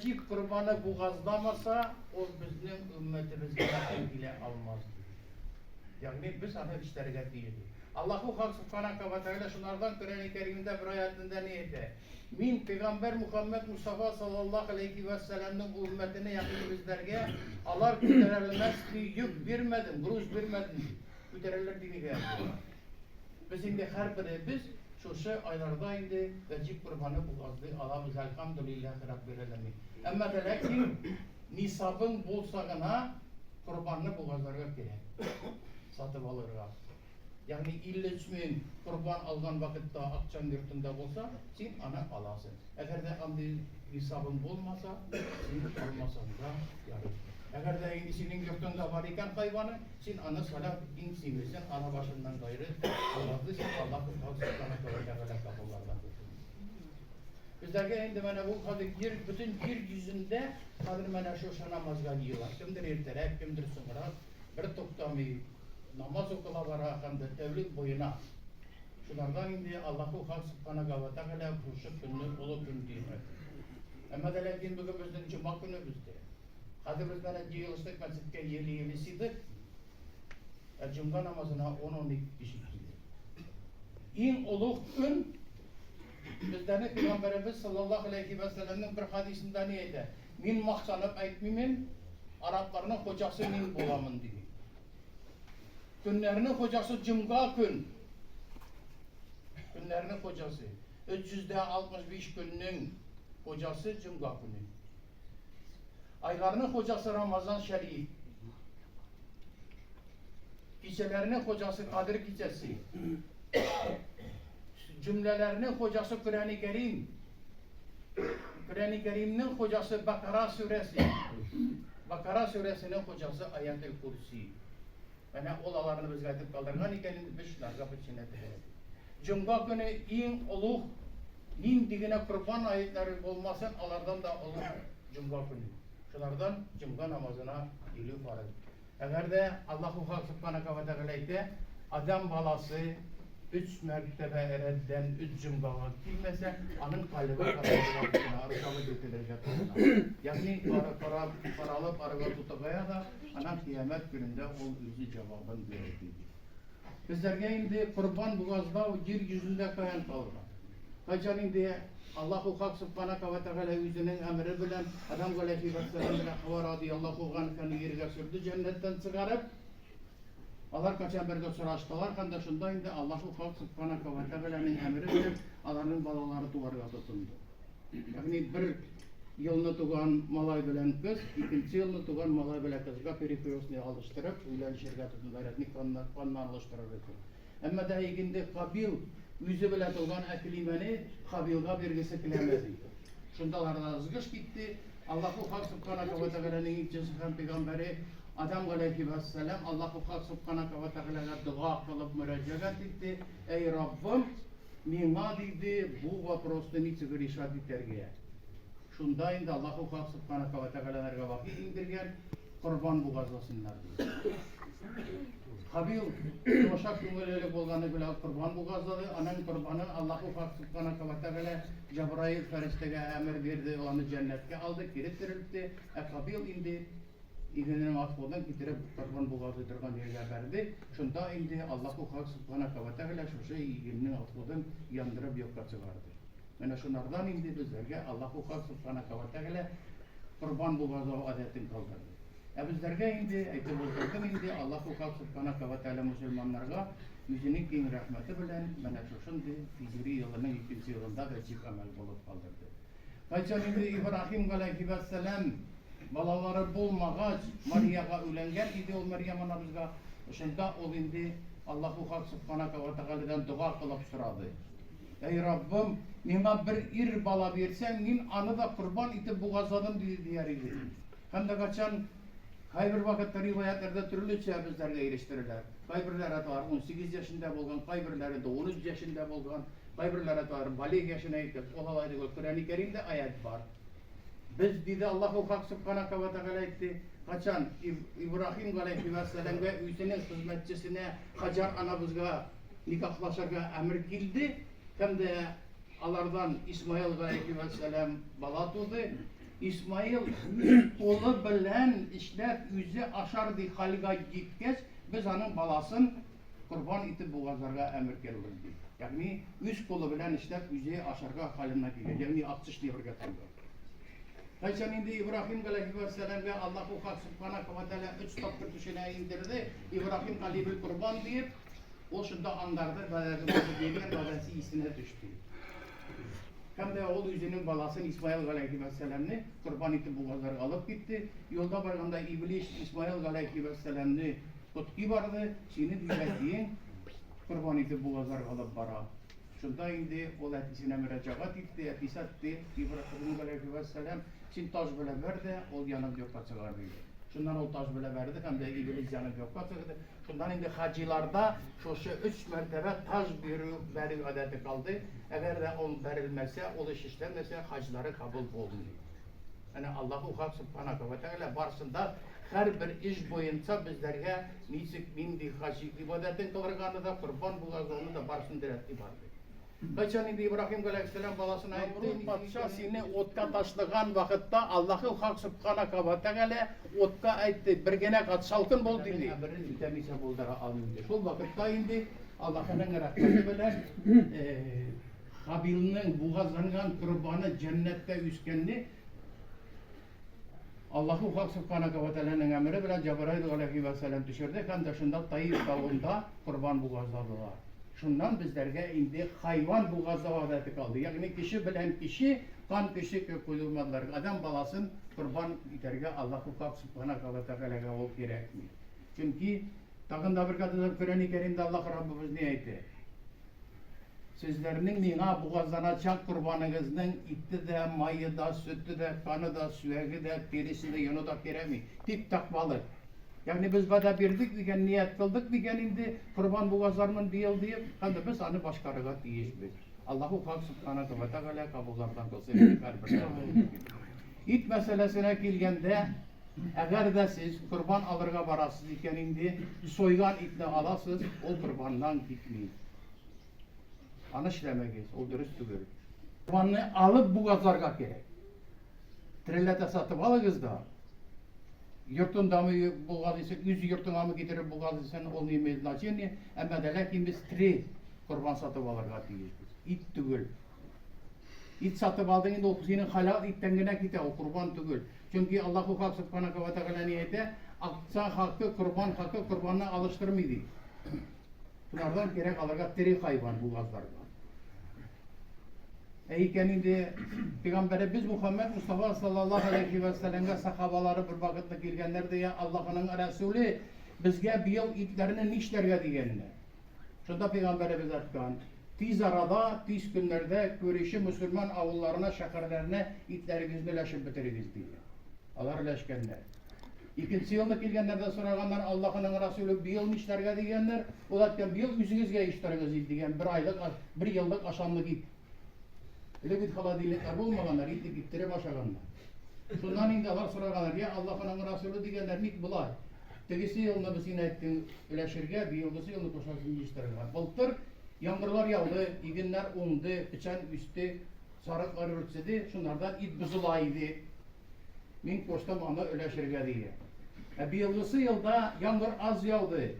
cik kurbanı boğazlamasa o bizim ümmetimizle ilgili almaz. Yani biz ana işlerine değildi. Allahu Hak Subhanahu ve Teala şunlardan Kur'an-ı Kerim'de bir ayetinde neydi? Min Peygamber Muhammed Mustafa sallallahu aleyhi ve sellem'in ümmetine yakın bizlerge alar küterilmez ki yük vermedim, gruz vermedim. Küterilir dini geldi. Biz şimdi her biri biz şu aylarda indi ve cik kurbanı boğazdı. Allah'ımız elhamdülillahi Rabbil alemin. Ama lakin nisabın bolsağına kurbanını boğazlarga gerek. Satıp alırga. Yani illetmin kurban algan vakitte akçan yurtunda olsa sen ana alasın. Eğer de andi nisabın olmasa sen almasan da yarın. Eğer de senin yurtunda var iken hayvanı sen ana salat insinirsin ana başından gayrı Allah'ı sen Allah'ın tavsiyesine koyacak kapılardan. Bizlerge indi bana bu kadı bütün yeryüzünde kadır bana şu namazga yiyorlar. Kimdir erterek, kimdir sonra bir toktamı namaz okula varakanda tevlid boyuna şunlardan indi Allahu Hak Subhanahu ve Teala kuşu günü ulu gün diyor. Ama da lakin bugün bizden cuma günü bizde. Hadi biz bana yılıştık mescidke yelisidik. Cuma namazına 10-12 kişi gidiyor. İn ulu gün bizden Peygamberimiz sallallahu aleyhi ve sellem'in bir hadisinde neydi? Min mahsanıp aytmimin Araplarının hocası min bulamın diyor. Günlerinin hocası Cumga gün. Günlerinin hocası. 365 günün hocası Cumga günü. Aylarının hocası Ramazan Şerif. Gecelerinin hocası Kadir Gecesi. Cümlelerinin hocası Kur'an-ı Kerim. Kur'an-ı Kerim'in hocası Bakara suresi. Bakara suresinin hocası Ayet-i Kursi. Yani olalarını biz gayet kaldırgan iken biz şunlar kapı içine edelim. Cuma günü en uluh, en digine kurban ayetleri olmasın, alardan da olur Cuma günü. Şunlardan Cuma namazına geliyor farz. Eğer de Allah-u Hak Subhanahu ve Teala'yı adam balası 3 mertebe eredden 3 Cuma'ya girmese, anın kalbi kararına arşavı götürülecek. Yani paralı parayla tutagaya da ana kıyamet gününde o yüzü cevabını verir. Bizlerge indi kurban boğazda o yeryüzünde kayan kalır. Kaçan indi Allahu Hak Subhanahu ve Teala yüzünün emri bilen adam aleyhi ve sellem ile Havva radıyallahu anh'ın yerine sürdü cennetten çıkarıp onlar kaçan bir de sıraştılar kan da şunda indi Allahu Hak Subhanahu ve Teala'nın emri bilen onların balaları duvarga tutundu. Yani bir yılını tuğan malay bilen kız, ikinci yılını tuğan malay bilen kızga periferiosunu alıştırıp uylan şirket tutunlar etnik kanla alıştırır. Ama da ikindi kabil yüzü bilen tuğan eklimeni kabilga birgisi kilemedi. Şundalardan azgış gitti. Allahu Hak Subhanahu ve Teala'nın ikincisi peygamberi Adam aleyhi ve sellem Allahu Hak Subhanahu ve Teala'ya dua kılıp müracaat etti. Ey Rabbim, mina dedi bu vaprostu niçin irşad tergiye. Şunda indi Allahu Hak Subhanahu ve Teala'ya vahiy indirgen kurban boğazlasınlar dedi. Kabil yumuşak köngüleli bolganı bile kurban boğazladı. Anan kurbanı Allahu Hak Subhanahu ve Teala Cebrail feristege emir verdi. Onu cennetke aldı, getirildi. Kabil indi İğnenin atkodan getirip kurban boğazı durgan yerine verdi. Şunda indi Allahu Hak Subhanahu ve Teala şu İğnenin atkodan yandırıp yok çıkardı. Yani şunlardan indi bizlerge Allahu Hak Subhanahu ve Teala kurban boğazı adetin kaldırdı. Bizlerge indi, eğitim oldu indi Allahu Hak Subhanahu ve Teala Müslümanlarga yüzünün keng rahmeti bilen bana şuşundu Hicri yılının 2. yılında vecib amel bulup kaldırdı. Kaçan indi İbrahim aleyhisselam balaları bulmağaç Mariyaga ölengen idi o Meryem anamızga şunda ol indi Allahu Hak Subhanahu ve Teala'dan dua kılıp soradı. Ey Rabbim, nima bir ir bala versen, nin anı da kurban itip boğazladım diyer idi. Hem de kaçan kaybir vakitte rivayetlerde türlü bizlerle iliştirirler. Kaybirlere var 18 yaşında bolgan, kaybirlere de 13 yaşında bolgan, kaybirlere var balig yaşına yetip, olaydı Kur'an-ı Kerim'de ayet var. Biz dedi Allahu Hak Subhanahu ve Teala etti. Kaçan İbrahim aleyhisselam ve yüzünün hizmetçisine Hacer anamızga nikahlaşarga emir kildi. Hem de alardan İsmail aleyhisselam bala tuğdu. İsmail kolu bilen işlep yüzü aşardı halga gitkeç biz onun balasın kurban iti boğazlarga emir kerildi. Yani üç kolu bilen işlep yüzü aşarga haline gitkeç. Yani 60 diye öğretildi. Kaçan indi İbrahim Aleyhisselam'a Allah-u Hak Subhanahu ve Teala 3 tapkır düşüne indirdi. İbrahim kalibül kurban deyip o şunda anlardı belediğinin babası isine düştü. Hem de oğul yüzünün balasını İsmail Aleyhisselam'ı kurban iti boğazları alıp gitti. Yolda barganda İblis İsmail Aleyhisselam'ı tutki vardı. Şimdi düzelttiğin kurban iti boğazları alıp bara. Şunda indi o etisine müracaat etti, etis etti. İbrahim Aleyhisselam şimdi taş böyle verdi, o yanıp yok çıkardı. Şundan o taş böyle verdi, hem de İblis yanıp yok çıkardı. Şundan indi hacılarda şu 3 mertebe taş verir adeti kaldı. Eğer de on verilmezse, o iş işlenmezse hacıları kabul olmuyor. Yani Allah-u Hak Subhanahu ve Teala barsında her bir iş boyunca bizlerge nisik mindi hacı ibadetin kılırganı da kurban buğazı onu da barsın diretti vardı. Kaçan indi İbrahim Aleyhisselam balasına etti. Padişah seni otka taşlıgan vakitte Allah-u Hak Subhanahu ve Teala otka etti. Bir gene kat salkın bol dedi. Emrin ütemise boldara alındı. Şu vakitte indi Allah'ın rahmeti bilen Kabil'in buğazlanan kurbanı cennette üskenli Allah-u Hak Subhanahu ve Teala'nın emri bilen Cebrail Aleyhisselam düşürdü. Hem de şunda Tayyip dağında kurban buğazladılar. Şundan bizlerge indi hayvan buğazlama adeti kaldı. Yani kişi bilen kişi, kan kişi koyulmadılar. Adam balasın kurban iterge Allah-u Hak Subhanahu ve Teala'ya o gerekmiyor. Çünkü takında bir kadın Kur'an-ı Kerim'de Allah Rabbimiz ne etti? Sizlerinin nina boğazlanacak kurbanınızın iti de, mayı da, sütü de, kanı da, süvegi de, derisi de, yunu da keremi. Tik takmalı. Yani biz bada birdik diken, niyet kıldık diken indi kurban boğazlarının değil deyip, hem de biz hani başkarıga diyişmek. Allah-u Hak Subhanahu ve Teala kabullardan kılsın. İt meselesine gelgende, eğer de siz kurban alırga barasız iken indi, soygan itle alasız, o kurbandan gitmeyin. Anışlemeyiz, o dürüst değil. Kurbanını alıp boğazlarga gerek. Trillete satıp alırız da. Yurtun damı boğazıysa, yüz yurtun amı getirip boğazıysa olmayı açın. Ama da lakin biz kurban satıp alırga diyiz. İt değil. İt satıp aldığında o senin halal itten gene gider, o kurban değil. Çünkü Allah-u Hak Subhanahu ve Teala niyeti aksa hakkı, kurbanına alıştırmıydı. Bunlardan gerek alırga hayvan boğazlarga. Eyken indi Peygamberimiz Muhammed Mustafa sallallahu aleyhi ve sellem'e sahabaları bir vakitte gelgenler diye Allah'ın Resulü bizge bir yıl itlerini nişlerge diyenler. Şurada Peygamberimiz etken tiz arada, tiz günlerde görüşü Müslüman avullarına, şakırlarına itlerinizi leşip bitiririz diye. Allah leşkenler. İkinci yılda gelgenlerden sorarlar Allah'ın Resulü bir yıl nişlerge diyenler, o da bir yıl yüzünüzge işleriniz diyen bir yıllık aşamlık it. Öyle bir haladiyetler bulmaganlar, itti gittire başaganlar. Şundan indi Allah sorarlar ya Allah'ın Resulü diyenler nit bulay. Tegisi yılında biz yine ettin öleşirge, bir yıldızı yılını koşasını işlerler. Baltır, yağmurlar yağdı, iginler undu, içen üstü, sarıklar örtsedi, şunlardan it buzulaydı. Min koştum ama öleşirge diye. Bir yıldızı yılda yağmur az yağdı,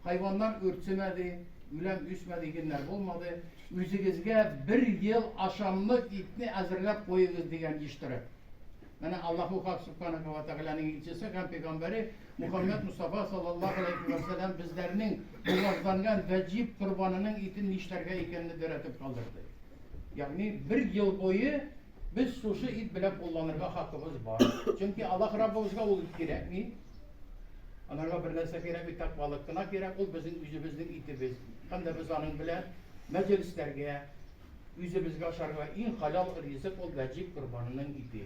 hayvanlar örtsemedi, ülem üsmedi, iginler bulmadı. Yüzünüzge bir yıl aşamlık itni hazırlap koyunuz diyen işleri. Yani Allah-u Hak Subhanahu ve Teala'nın ilçesi hem Peygamberi Muhammed Mustafa sallallahu aleyhi ve sellem bizlerinin boğazlanan vecib kurbanının itin işlerge ikenini diretip kaldırdı. Yani bir yıl boyu biz suçu it bile kullanırga hakkımız var. Çünkü Allah Rabbimizge o it gerek mi? Onlarga bir nesne gerek, bir takvalıkına gerek, o bizim yüzümüzün itimiz. Hem de biz onun bile meclislerge, yüzümüzge aşarga in halal rızık ol vecib kurbanının iti.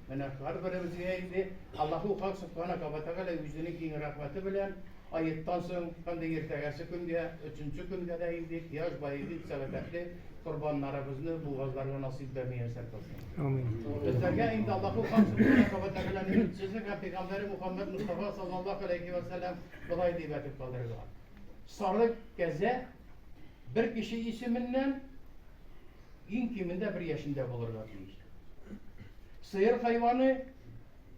Yani her birimizge indi Allah-u Hak Subhanahu ve Teala yüzünün ki rahmeti bilen ayettan sonra hem de ertegesi günde, üçüncü günde de indi ihtiyaç bayıydı sebepli kurbanlarımızı boğazlarına nasip vermeye serkasın. Amin. Bizlerge indi Allah-u Hak Subhanahu ve Teala'nın ilçesi ve Peygamberi Muhammed Mustafa sallallahu aleyhi ve sellem kolay dibetip kaldırırlar. Sarık geze bir kişi isiminden in kiminde bir yaşında bulurlar. Sığır hayvanı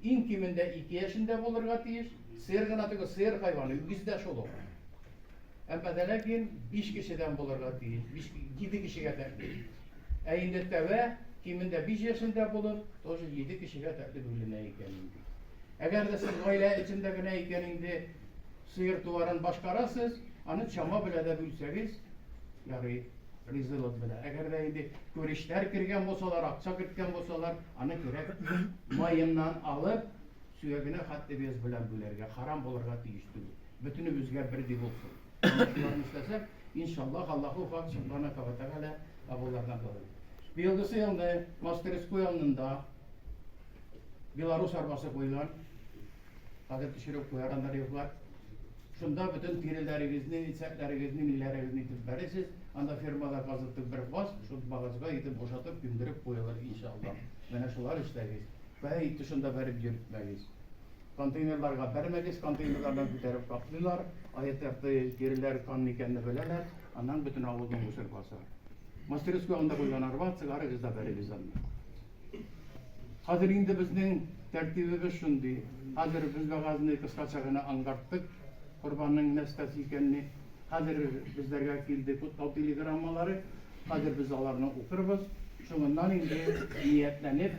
in kiminde 2 yaşında bulurga tiyiş. Sığır kanatıgı sığır hayvanı 100 yaş olur. Ama da lakin 5 kişiden bulurga tiyiş. 7 kişiye tekli. Eyinde teve kiminde 5 yaşında bulur, tozu 7 kişiye tekli bölüne ekenindi. Eğer de siz aile içinde ne ekenindi sığır duvarın başkarasız, anı çama bile de bilseniz, yani rezillik bile. Eğer de indi görüşler kirgen bolsalar, akça kirgen bolsalar, anı kirek mayından alıp süyegine hatta bez bilen bülerge, haram bolurga tiyişti. Bütünümüzge birdi bolsun. Şunlarını istesek, inşallah Allahu ufak subhanahu wa ta'ala abulardan kalır. Bir yıldızı yılında, Masterescu yanında Belarus arabası koyulan, adet düşürüp koyaranlar yoklar. Şunda bütün tirilerinizin, içeklerinizin, illerinizin itip veresiz. Anda firmada kazıttık bir bas, şu bagajga itip boşatıp gündürüp koyulur inşallah. Bana şular işleyiz. Ve it dışında verip yürütmeyiz. Konteynerlarga vermeyiz, konteynerlardan bitirip kaplılar. Ayetlerde geriler kanlı ikenini böyleler. Andan bütün avudun bu sır basar. Masterescu anda koyulan araba, sigara kızda veririz anlar. Hazır indi bizning tertibimiz şundi. Hazır biz bagajını kıskachagını angarttık. Kurbanın nestesi ekenini hazır bizlerge keldi kutlab telegrammaları. Hazır biz alarını okuruz. Şundan indi niyetlenip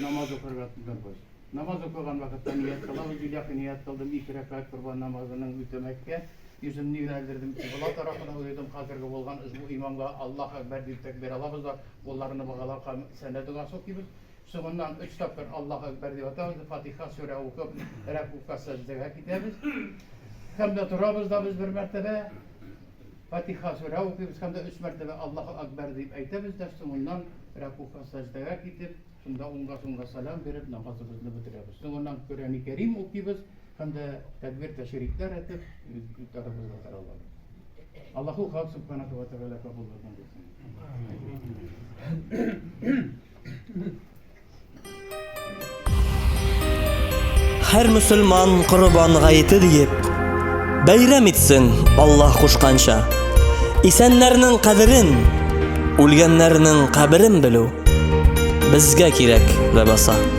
namaz okurga tutuluruz. Namaz okugan vakitte niyet kılabız. Bilyak niyet kıldım 2 rekat kurban namazının ütemekke. Yüzümni yöneldirdim. Kıbla tarafına uydum. Hazırgı bolgan bu imamga Allah ekber deyip tekbir alabız da kollarını bağalap senedi okuyuz. Sonundan 3 tapır Allah ekber deyip atağız. Fatiha sure okup rekuka secdeye gideriz. Hem de durabız da biz bir mertebe Fatiha sure okuyuz. Hem de 3 mertebe Allah ekber deyip aytemiz de sonundan rekuka secdeye gidip sonunda onga salam verip namazımızı bitiririz. Sonundan Kur'an-ı Kerim okuyuz. Hem de tedbir teşrikler edip tarafımıza taraflar. Allahu Hak subhanahu ve teala kabul etsin. Her Müslüman kurban gayeti deyip bayram etsin Allah kuşkança. İsenlerinin kadirin, ölgenlerinin kabrin bilu bizge kirek lebasa.